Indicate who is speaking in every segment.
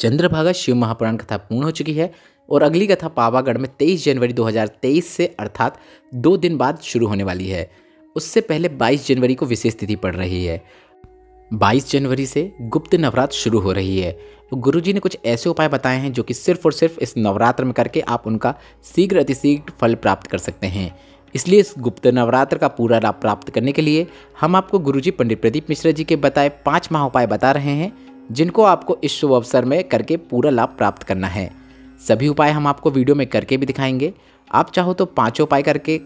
Speaker 1: चंद्रभागा शिव महापुराण कथा पूर्ण हो चुकी है और अगली कथा पावागढ़ में 23 जनवरी 2023 से अर्थात 2 दिन बाद शुरू होने वाली है। उससे पहले 22 जनवरी को विशेष तिथि पड़ रही है। 22 जनवरी से गुप्त नवरात्र शुरू हो रही है। गुरुजी ने कुछ ऐसे उपाय बताए हैं जो कि सिर्फ और सिर्फ इस नवरात्र में करके आप उनका शीघ्र अतिशीघ्र फल प्राप्त कर सकते हैं। इसलिए इस गुप्त नवरात्र का पूरा लाभ प्राप्त करने के लिए हम आपको गुरुजी पंडित प्रदीप मिश्रा जी के बताए 5 महा उपाय बता रहे हैं, जिनको आपको इस शुभ अवसर में करके पूरा लाभ प्राप्त करना है। सभी उपाय हम आपको वीडियो में करके भी दिखाएंगे। आप चाहो तो 5 उपाय करके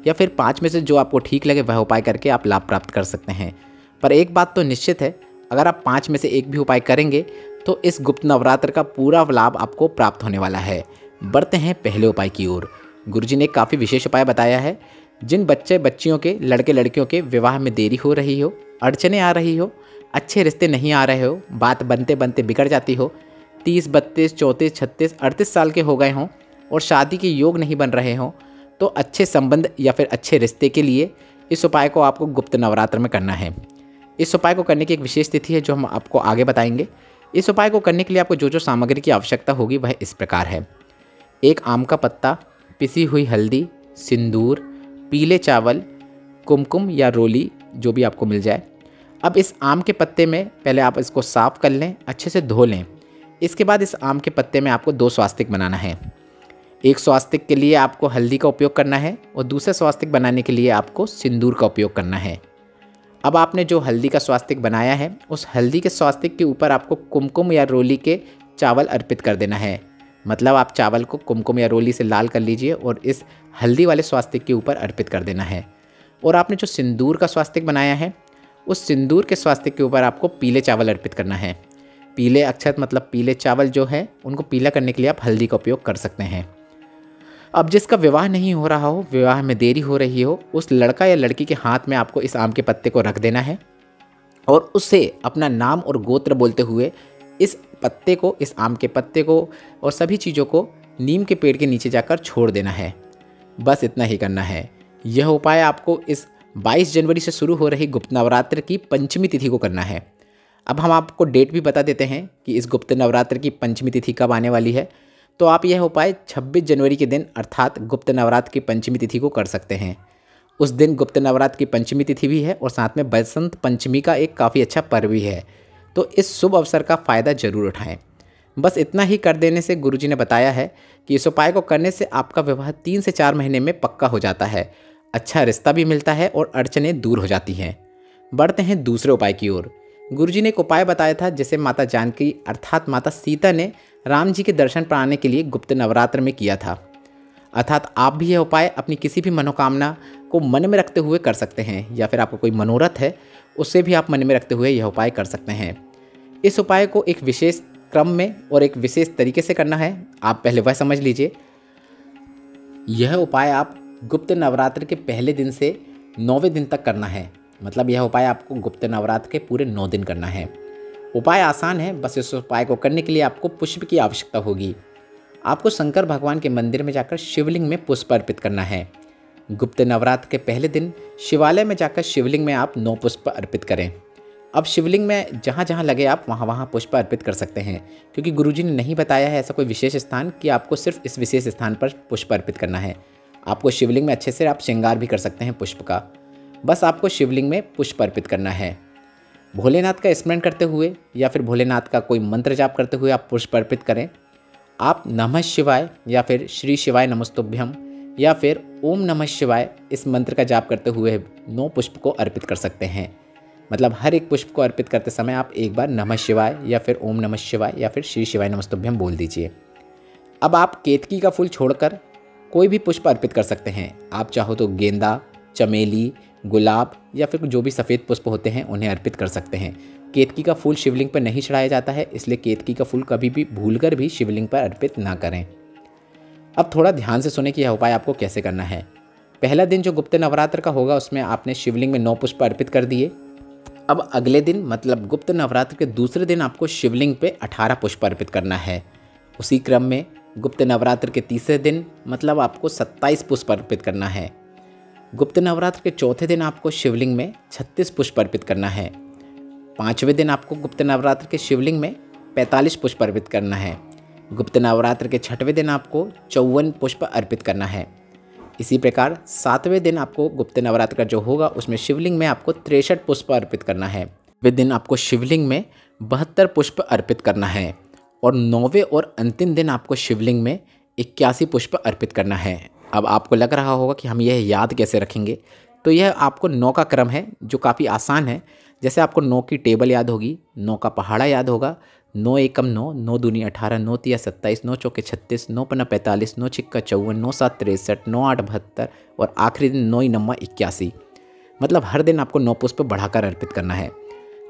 Speaker 1: या फिर 5 में से जो आपको ठीक लगे वह उपाय करके आप लाभ प्राप्त कर सकते हैं। पर एक बात तो निश्चित है, अगर आप 5 में से एक भी उपाय करेंगे तो इस गुप्त नवरात्र का पूरा लाभ आपको प्राप्त होने वाला है। बढ़ते हैं पहले उपाय की ओर। गुरुजी ने काफ़ी विशेष उपाय बताया है। जिन बच्चे बच्चियों के लड़के लड़कियों के विवाह में देरी हो रही हो, अड़चने आ रही हो, अच्छे रिश्ते नहीं आ रहे हो, बात बनते बनते बिगड़ जाती हो, 30, 32, 34, 36, 38 साल के हो गए हों और शादी के योग नहीं बन रहे हों, तो अच्छे संबंध या फिर अच्छे रिश्ते के लिए इस उपाय को आपको गुप्त नवरात्र में करना है। इस उपाय को करने की एक विशेष तिथि है जो हम आपको आगे बताएंगे। इस उपाय को करने के लिए आपको जो जो सामग्री की आवश्यकता होगी वह इस प्रकार है। 1 आम का पत्ता, पिसी हुई हल्दी, सिंदूर, पीले चावल, कुमकुम या रोली जो भी आपको मिल जाए। अब इस आम के पत्ते में पहले आप इसको साफ़ कर लें, अच्छे से धो लें। इसके बाद इस आम के पत्ते में आपको 2 स्वास्तिक बनाना है। एक स्वास्तिक के लिए आपको हल्दी का उपयोग करना है और दूसरे स्वास्तिक बनाने के लिए आपको सिंदूर का उपयोग करना है। अब आपने जो हल्दी का स्वास्तिक बनाया है, उस हल्दी के स्वास्तिक के ऊपर आपको कुमकुम या रोली के चावल अर्पित कर देना है। मतलब आप चावल को कुमकुम या रोली से लाल कर लीजिए और इस हल्दी वाले स्वास्तिक के ऊपर अर्पित कर देना है। और आपने जो सिंदूर का स्वास्तिक बनाया है, उस सिंदूर के स्वास्तिक के ऊपर आपको पीले चावल अर्पित करना है। पीले अक्षत मतलब पीले चावल जो है, उनको पीला करने के लिए आप हल्दी का उपयोग कर सकते हैं। अब जिसका विवाह नहीं हो रहा हो, विवाह में देरी हो रही हो, उस लड़का या लड़की के हाथ में आपको इस आम के पत्ते को रख देना है और उससे अपना नाम और गोत्र बोलते हुए इस पत्ते को, इस आम के पत्ते को और सभी चीज़ों को नीम के पेड़ के नीचे जाकर छोड़ देना है। बस इतना ही करना है। यह उपाय आपको इस 22 जनवरी से शुरू हो रही गुप्त नवरात्र की पंचमी तिथि को करना है। अब हम आपको डेट भी बता देते हैं कि इस गुप्त नवरात्र की पंचमी तिथि कब आने वाली है। तो आप यह उपाय 26 जनवरी के दिन अर्थात गुप्त नवरात्र की पंचमी तिथि को कर सकते हैं। उस दिन गुप्त नवरात्र की पंचमी तिथि भी है और साथ में बसंत पंचमी का एक काफ़ी अच्छा पर्व भी है। तो इस शुभ अवसर का फ़ायदा ज़रूर उठाएं। बस इतना ही कर देने से गुरुजी ने बताया है कि इस उपाय को करने से आपका विवाह 3 से 4 महीने में पक्का हो जाता है, अच्छा रिश्ता भी मिलता है और अड़चनें दूर हो जाती हैं। बढ़ते हैं दूसरे उपाय की ओर। गुरुजी ने एक उपाय बताया था जिसे माता जानकी अर्थात माता सीता ने राम जी के दर्शन पाने के लिए गुप्त नवरात्र में किया था। अर्थात आप भी यह उपाय अपनी किसी भी मनोकामना को मन में रखते हुए कर सकते हैं, या फिर आपको कोई मनोरथ है उससे भी आप मन में रखते हुए यह उपाय कर सकते हैं। इस उपाय को एक विशेष क्रम में और एक विशेष तरीके से करना है। आप पहले वह समझ लीजिए। यह उपाय आप गुप्त नवरात्र के पहले दिन से 9वें दिन तक करना है। मतलब यह उपाय आपको गुप्त नवरात्र के पूरे 9 दिन करना है। उपाय आसान है, बस इस उपाय को करने के लिए आपको पुष्प की आवश्यकता होगी। आपको शंकर भगवान के मंदिर में जाकर शिवलिंग में पुष्प अर्पित करना है। गुप्त नवरात्र के पहले दिन शिवालय में जाकर शिवलिंग में आप 9 पुष्प अर्पित करें। अब शिवलिंग में जहाँ जहाँ लगे आप वहाँ वहाँ पुष्प अर्पित कर सकते हैं, क्योंकि गुरुजी ने नहीं बताया है ऐसा कोई विशेष स्थान कि आपको सिर्फ इस विशेष स्थान पर पुष्प अर्पित करना है। आपको शिवलिंग में अच्छे से आप श्रृंगार भी कर सकते हैं पुष्प का। बस आपको शिवलिंग में पुष्प अर्पित करना है। भोलेनाथ का स्मरण करते हुए या फिर भोलेनाथ का कोई मंत्र जाप करते हुए आप पुष्प अर्पित करें। आप नमः शिवाय या फिर श्री शिवाय नमस्तुभ्यम या फिर ओम नमः शिवाय इस मंत्र का जाप करते हुए 9 पुष्प को अर्पित कर सकते हैं। मतलब हर एक पुष्प को अर्पित करते समय आप एक बार नमः शिवाय या फिर ओम नमः शिवाय या फिर श्री शिवाय नमस्तुभ्यम बोल दीजिए। अब आप केतकी का फूल छोड़कर कोई भी पुष्प अर्पित कर सकते हैं। आप चाहो तो गेंदा, चमेली, गुलाब या फिर जो भी सफ़ेद पुष्प होते हैं उन्हें अर्पित कर सकते हैं। केतकी का फूल शिवलिंग पर नहीं चढ़ाया जाता है, इसलिए केतकी का फूल कभी भी भूलकर भी शिवलिंग पर अर्पित ना करें। अब थोड़ा ध्यान से सुने कि यह उपाय आपको कैसे करना है। पहला दिन जो गुप्त नवरात्र का होगा उसमें आपने शिवलिंग में 9 पुष्प अर्पित कर दिए। अब अगले दिन मतलब गुप्त नवरात्र के दूसरे दिन आपको शिवलिंग पे 18 पुष्प अर्पित करना है। उसी क्रम में गुप्त नवरात्र के तीसरे दिन मतलब आपको 27 पुष्प अर्पित करना है। गुप्त नवरात्र के चौथे दिन आपको शिवलिंग में 36 पुष्प अर्पित करना है। 5वें दिन आपको गुप्त नवरात्र के शिवलिंग में 45 पुष्प अर्पित करना है। गुप्त नवरात्र के 6वें दिन आपको 54 पुष्प अर्पित करना है। इसी प्रकार 7वें दिन आपको गुप्त नवरात्र का जो होगा उसमें शिवलिंग में आपको 63 पुष्प अर्पित करना है। वे दिन आपको शिवलिंग में 72 पुष्प अर्पित करना है और 9वें और अंतिम दिन आपको शिवलिंग में 81 पुष्प अर्पित करना है। अब आपको लग रहा होगा कि हम यह याद कैसे रखेंगे, तो यह आपको 9 का क्रम है जो काफ़ी आसान है। जैसे आपको 9 की टेबल याद होगी, 9 का पहाड़ा याद होगा, 9 एकम 9, 9 दूनी 18, 9 तिया 27, 9 चौके 36, 9 पन्ना 45, 9 छिक्का 54, 9 7 63, 9 8 72 और आखिरी दिन 9 नम्मा 81। मतलब हर दिन आपको 9 पुष्प बढ़ाकर अर्पित करना है।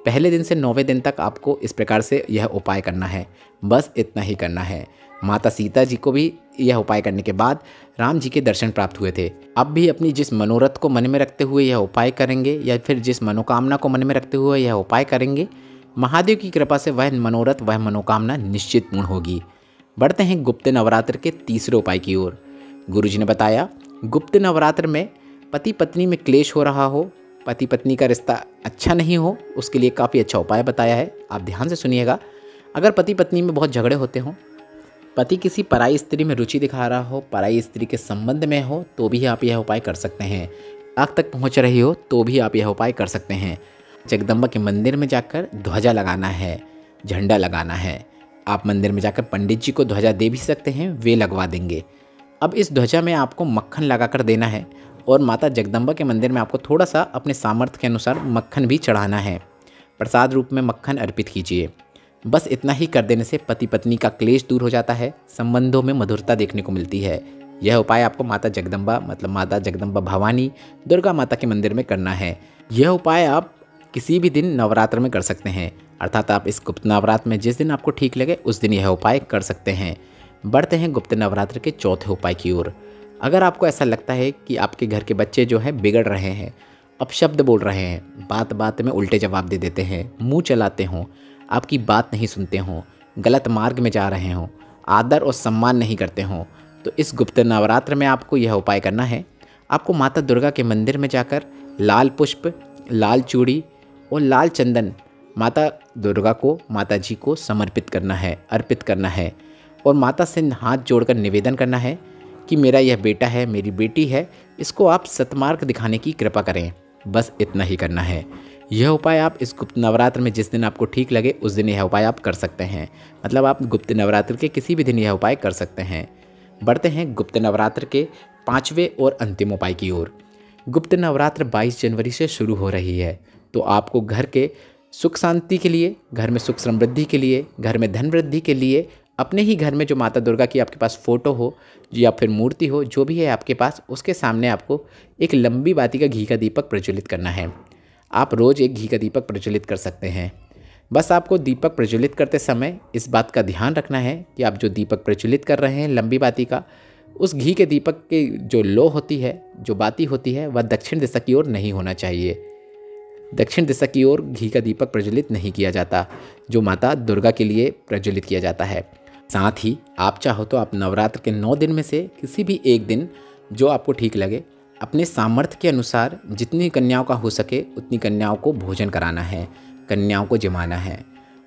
Speaker 1: पहले दिन से 9वें दिन तक आपको इस प्रकार से यह उपाय करना है। बस इतना ही करना है। माता सीता जी को भी यह उपाय करने के बाद राम जी के दर्शन प्राप्त हुए थे। आप भी अपनी जिस मनोरथ को मन में रखते हुए यह उपाय करेंगे या फिर जिस मनोकामना को मन में रखते हुए यह उपाय करेंगे, महादेव की कृपा से वह मनोरथ वह मनोकामना निश्चित पूर्ण होगी। बढ़ते हैं गुप्त नवरात्र के तीसरे उपाय की ओर। गुरुजी ने बताया, गुप्त नवरात्र में पति पत्नी में क्लेश हो रहा हो, पति पत्नी का रिश्ता अच्छा नहीं हो, उसके लिए काफ़ी अच्छा उपाय बताया है। आप ध्यान से सुनिएगा। अगर पति पत्नी में बहुत झगड़े होते हों, पति किसी पराई स्त्री में रुचि दिखा रहा हो, पराई स्त्री के संबंध में हो, तो भी आप यह उपाय कर सकते हैं। आग तक पहुंच रही हो तो भी आप यह उपाय कर सकते हैं। जगदम्बा के मंदिर में जाकर ध्वजा लगाना है, झंडा लगाना है। आप मंदिर में जाकर पंडित जी को ध्वजा दे भी सकते हैं, वे लगवा देंगे। अब इस ध्वजा में आपको मक्खन लगाकर देना है और माता जगदम्बा के मंदिर में आपको थोड़ा सा अपने सामर्थ्य के अनुसार मक्खन भी चढ़ाना है। प्रसाद रूप में मक्खन अर्पित कीजिए। बस इतना ही कर देने से पति पत्नी का क्लेश दूर हो जाता है, संबंधों में मधुरता देखने को मिलती है। यह उपाय आपको माता जगदम्बा मतलब माता जगदम्बा भवानी दुर्गा माता के मंदिर में करना है। यह उपाय आप किसी भी दिन नवरात्र में कर सकते हैं, अर्थात आप इस गुप्त नवरात्र में जिस दिन आपको ठीक लगे उस दिन यह उपाय कर सकते हैं। बढ़ते हैं गुप्त नवरात्र के चौथे उपाय की ओर। अगर आपको ऐसा लगता है कि आपके घर के बच्चे जो हैं बिगड़ रहे हैं, अपशब्द बोल रहे हैं, बात बात में उल्टे जवाब दे देते हैं, मुंह चलाते हों, आपकी बात नहीं सुनते हों, गलत मार्ग में जा रहे हों, आदर और सम्मान नहीं करते हों, तो इस गुप्त नवरात्र में आपको यह उपाय करना है। आपको माता दुर्गा के मंदिर में जाकर लाल पुष्प, लाल चूड़ी और लाल चंदन माता दुर्गा को, माता जी को समर्पित करना है, अर्पित करना है और माता से हाथ जोड़कर निवेदन करना है कि मेरा यह बेटा है, मेरी बेटी है, इसको आप सत्मार्ग दिखाने की कृपा करें। बस इतना ही करना है। यह उपाय आप इस गुप्त नवरात्र में जिस दिन आपको ठीक लगे उस दिन यह उपाय आप कर सकते हैं। मतलब आप गुप्त नवरात्र के किसी भी दिन यह उपाय कर सकते हैं। बढ़ते हैं गुप्त नवरात्र के 5वें और अंतिम उपाय की ओर। गुप्त नवरात्र 22 जनवरी से शुरू हो रही है, तो आपको घर के सुख शांति के लिए, घर में सुख समृद्धि के लिए, घर में धन वृद्धि के लिए, अपने ही घर में जो माता दुर्गा की आपके पास फ़ोटो हो या फिर मूर्ति हो, जो भी है आपके पास, उसके सामने आपको एक लंबी बाती का घी का दीपक प्रज्वलित करना है। आप रोज़ एक घी का दीपक प्रज्वलित कर सकते हैं। बस आपको दीपक प्रज्वलित करते समय इस बात का ध्यान रखना है कि आप जो दीपक प्रज्वलित कर रहे हैं लंबी बाती का, उस घी के दीपक की जो लो होती है, जो बाती होती है, वह दक्षिण दिशा की ओर नहीं होना चाहिए। दक्षिण दिशा की ओर घी का दीपक प्रज्वलित नहीं किया जाता, जो माता दुर्गा के लिए प्रज्वलित किया जाता है। साथ ही आप चाहो तो आप नवरात्र के 9 दिन में से किसी भी एक दिन जो आपको ठीक लगे, अपने सामर्थ्य के अनुसार जितनी कन्याओं का हो सके उतनी कन्याओं को भोजन कराना है, कन्याओं को जमाना है।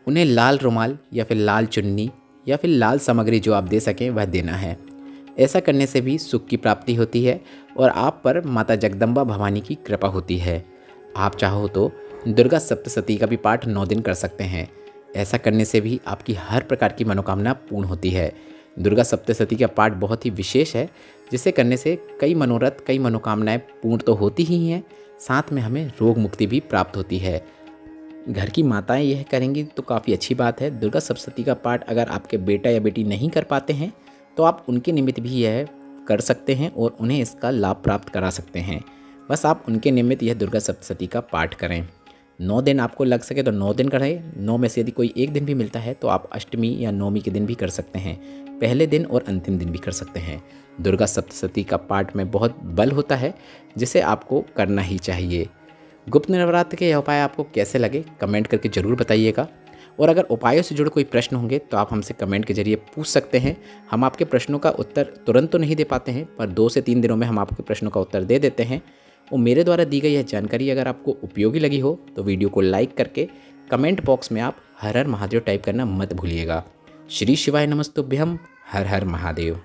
Speaker 1: उन्हें लाल रुमाल या फिर लाल चुन्नी या फिर लाल सामग्री जो आप दे सकें वह देना है। ऐसा करने से भी सुख की प्राप्ति होती है और आप पर माता जगदम्बा भवानी की कृपा होती है। आप चाहो तो दुर्गा सप्तशती का भी पाठ 9 दिन कर सकते हैं। ऐसा करने से भी आपकी हर प्रकार की मनोकामना पूर्ण होती है। दुर्गा सप्तशती का पाठ बहुत ही विशेष है, जिसे करने से कई मनोरथ, कई मनोकामनाएं पूर्ण तो होती ही हैं, साथ में हमें रोग मुक्ति भी प्राप्त होती है। घर की माताएं यह करेंगी तो काफ़ी अच्छी बात है। दुर्गा सप्तशती का पाठ अगर आपके बेटा या बेटी नहीं कर पाते हैं तो आप उनके निमित्त भी यह कर सकते हैं और उन्हें इसका लाभ प्राप्त करा सकते हैं। बस आप उनके निमित्त यह दुर्गा सप्तशती का पाठ करें। 9 दिन आपको लग सके तो 9 दिन करें। 9 में से यदि कोई एक दिन भी मिलता है तो आप अष्टमी या नवमी के दिन भी कर सकते हैं। पहले दिन और अंतिम दिन भी कर सकते हैं। दुर्गा सप्तशती का पाठ में बहुत बल होता है, जिसे आपको करना ही चाहिए। गुप्त नवरात्र के यह उपाय आपको कैसे लगे कमेंट करके ज़रूर बताइएगा। और अगर उपायों से जुड़े कोई प्रश्न होंगे तो आप हमसे कमेंट के जरिए पूछ सकते हैं। हम आपके प्रश्नों का उत्तर तुरंत तो नहीं दे पाते हैं, पर 2 से 3 दिनों में हम आपके प्रश्नों का उत्तर दे देते हैं। और मेरे द्वारा दी गई यह जानकारी अगर आपको उपयोगी लगी हो तो वीडियो को लाइक करके कमेंट बॉक्स में आप हर हर महादेव टाइप करना मत भूलिएगा। श्री शिवाय नमस्तुभ्यम। हर हर महादेव।